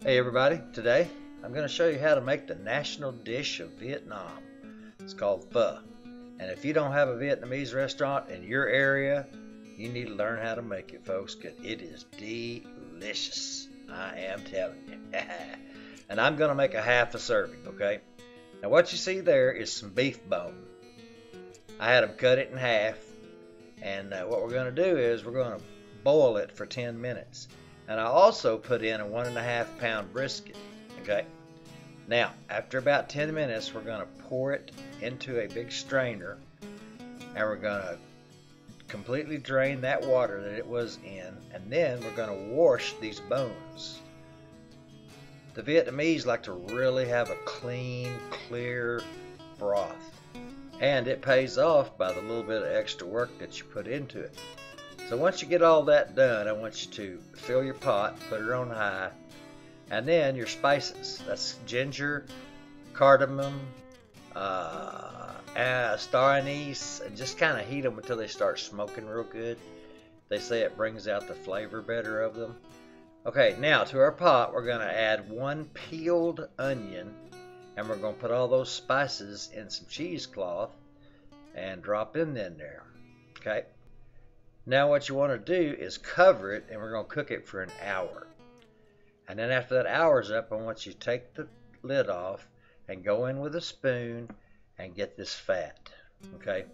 Hey everybody, today I'm going to show you how to make the national dish of Vietnam. It's called pho. And if you don't have a Vietnamese restaurant in your area, you need to learn how to make it, folks, because it is delicious. I am telling you. And I'm going to make a half a serving, okay? Now what you see there is some beef bone. I had them cut it in half. And what we're going to do is we're going to boil it for 10 minutes. And I also put in a 1.5 pound brisket. Okay. Now, after about 10 minutes, we're going to pour it into a big strainer, and we're going to completely drain that water that it was in, and then we're going to wash these bones. The Vietnamese like to really have a clean, clear broth, and it pays off by the little bit of extra work that you put into it. So once you get all that done, I want you to fill your pot, put it on high, and then your spices. That's ginger, cardamom, star anise, and just kind of heat them until they start smoking real good. They say it brings out the flavor better of them. Okay, now to our pot, we're going to add 1 peeled onion, and we're going to put all those spices in some cheesecloth and drop in there. Okay. Now what you want to do is cover it, and we're going to cook it for an hour. And then after that hour's up, I want you to take the lid off and go in with a spoon and get this fat. Okay?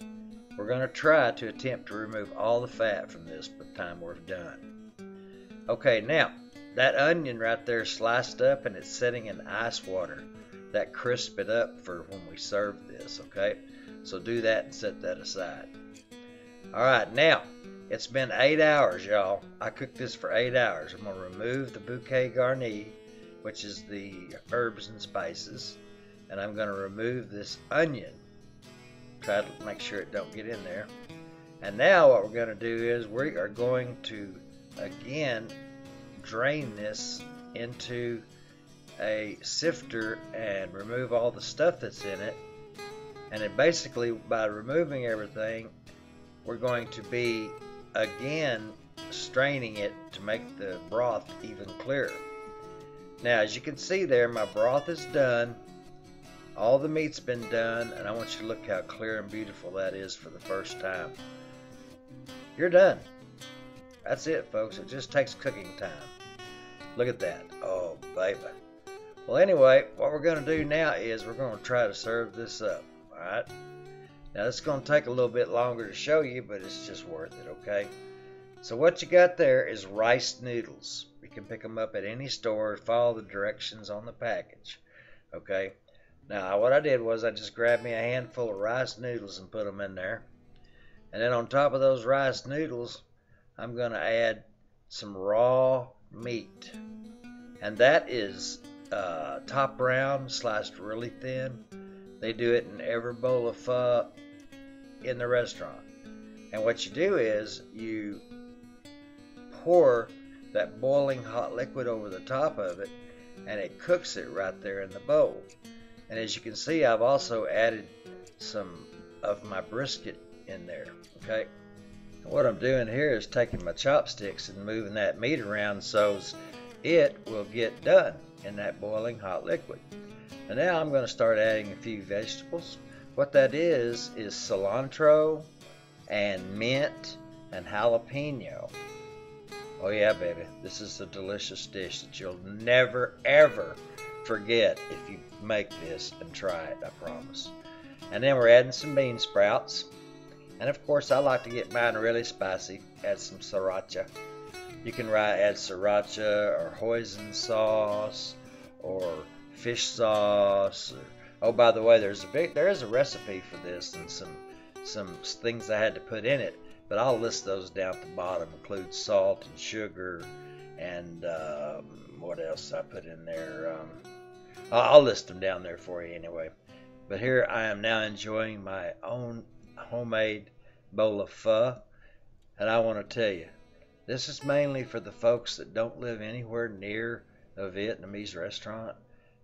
We're going to try to attempt to remove all the fat from this by the time we're done. Okay, now that onion right there is sliced up and it's sitting in ice water. That crisp it up for when we serve this. Okay? So do that and set that aside. Alright, now it's been 8 hours, y'all. I cooked this for 8 hours. I'm going to remove the bouquet garni, which is the herbs and spices, and I'm going to remove this onion. Try to make sure it don't get in there. And now what we're going to do is we are going to, again, drain this into a sifter and remove all the stuff that's in it. And then basically, by removing everything, we're going to be again straining it to make the broth even clearer. Now as you can see there, my broth is done. All the meat's been done, and I want you to look how clear and beautiful that is for the first time. You're done. That's it, folks. It just takes cooking time. Look at that. Oh baby. Well anyway, what we're going to do now is we're going to try to serve this up. Alright. Now it's going to take a little bit longer to show you, but it's just worth it, okay? So what you got there is rice noodles. You can pick them up at any store. Follow the directions on the package, okay? Now what I did was I just grabbed me a handful of rice noodles and put them in there. And then on top of those rice noodles, I'm going to add some raw meat. And that is top round, sliced really thin. They do it in every bowl of pho in the restaurant. And what you do is you pour that boiling hot liquid over the top of it, and it cooks it right there in the bowl. And as you can see, I've also added some of my brisket in there. Okay. And what I'm doing here is taking my chopsticks and moving that meat around so it will get done in that boiling hot liquid. And now I'm going to start adding a few vegetables. What that is cilantro and mint and jalapeno. Oh yeah, baby. This is a delicious dish that you'll never, ever forget if you make this and try it, I promise. And then we're adding some bean sprouts. And of course, I like to get mine really spicy. Add some sriracha. You can add sriracha or hoisin sauce or fish sauce. Oh, by the way, there is a recipe for this and some things I had to put in it, but I'll list those down at the bottom. Include salt and sugar and what else I put in there. I'll list them down there for you anyway. But here I am now enjoying my own homemade bowl of pho, and I want to tell you, this is mainly for the folks that don't live anywhere near a Vietnamese restaurant.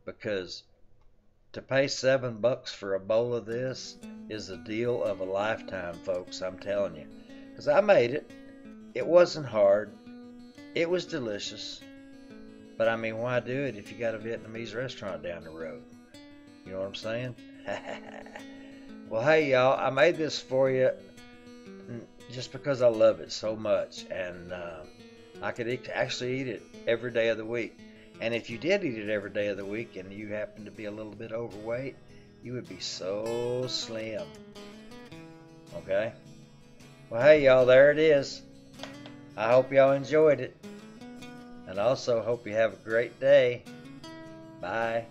Because to pay $7 for a bowl of this is a deal of a lifetime, folks. I'm telling you. Because I made it. It wasn't hard. It was delicious. But I mean, why do it if you got a Vietnamese restaurant down the road? You know what I'm saying? Well, hey, y'all, I made this for you just because I love it so much. And I could actually eat it every day of the week. And if you did eat it every day of the week and you happen to be a little bit overweight, you would be so slim. Okay? Well, hey, y'all, there it is. I hope y'all enjoyed it. And also hope you have a great day. Bye.